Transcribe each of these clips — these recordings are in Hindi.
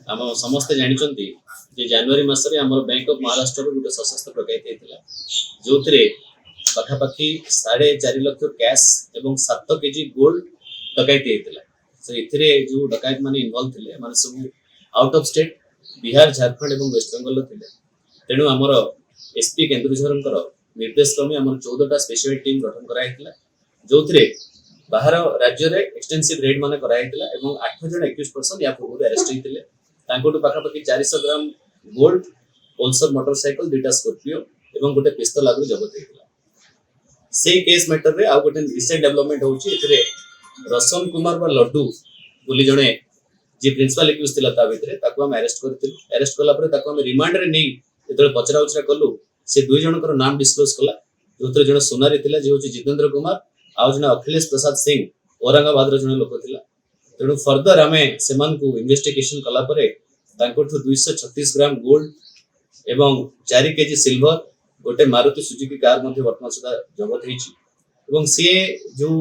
आम समस्ते जानते जे जनवरी मसरे आम बैंक ऑफ महाराष्ट्र गोटे सशस्त्र डकैती होता जो पाखापाखि 4.5 लाख कैश एवं 7 केजी गोल्ड डकैती होता से जो डकैत मैंने इनवॉल्व थे माने सब out of state Bihar Jharkhand और वेस्ट बेंगल थे तेणु आमर एसपी केन्दुझर निर्देश क्रमे आम 14टा स्पेशल टीम गठन कराइला जो बाहर राज्य में एक्सटेंसिव रेड मान कराइला 8 जन एक्यूज पर्सन या पूर्व अरेस्ट होते पाखापाखि 400 ग्राम गोल्ड पल्सर मोटरसाइकल 2टा स्कॉर्पियो और गोटे पिस्तल आगु जबत होता से केस मैटर रे आ गोटे रिसेंट डेवलपमेंट होची रसन कुमार बा लड्डू बोली जने जे प्रिंसिपल एक्यूज थिला ता भितरे ताको हम अरेस्ट करथिलु अरेस्ट कला परे ताको हम रिमांड रे नै जेतले पचरा उचरा कलु से दुई जनकर नाम डिस्क्लोज कला जोथरे जने सोनारी थिला जे होची जितेंद्र कुमार आ जने अखिलेश प्रसाद सिंह औरंगाबाद रो जने लोक थिला तेणु फर्दर आमे सेमान को इन्वेस्टिगेशन कला परे तांकोठु 236 ग्राम गोल्ड एवं 4 केजी सिल्वर गोटे मारुति सुजुकी कार मध्ये वर्तमान सुधा जबत होईची एवं सी जो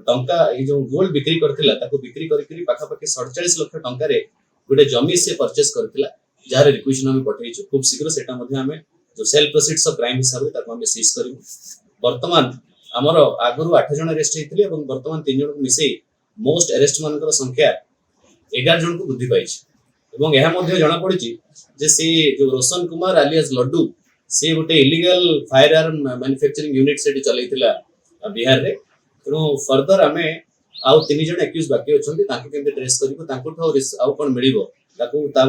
टंका जो गोल्ड बिक्री करथिला ताको बिक्री करी पाखापाखि 47 लाख टंका रे गोटे जमी से परचेस करथिला जार रिक्वेशन हम पठेइछु खूब शीघ्र सेटा मध्ये हमें जो सेल प्रोसीड्स ऑफ क्राइम हिसाब रे ताको हम सीज करिवु वर्तमान हमर आगरु 8 जन अरेस्ट हेतिले एवं वर्तमान 3 जन को मिसई मोस्ट अरेस्ट मानकर संख्या 11 जन को वृद्धि पाइछि एवं यह मध्ये जणा पड़िछि जे से जो रोशन कुमार आलियास लड्डू से गोटे illegal fire arm manufacturing unit से चलैतिला बिहार रे तेणु फर्दर आमे आउ 3 जन एक्यूज बाकी अछंती ताके केमते ट्रेस करिवो ताको आउ कोन मिलिवो ताको ता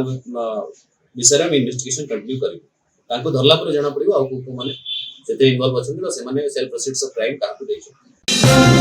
विषय में इन्वेस्टिगेशन कंटिन्यू करिवो ताको धरला पर जणा पड़िवो आउ को माने सेते इन्वॉल्व अछंती से माने सेल्फ प्रोसीड्स ऑफ क्राइम काहकु दैछो।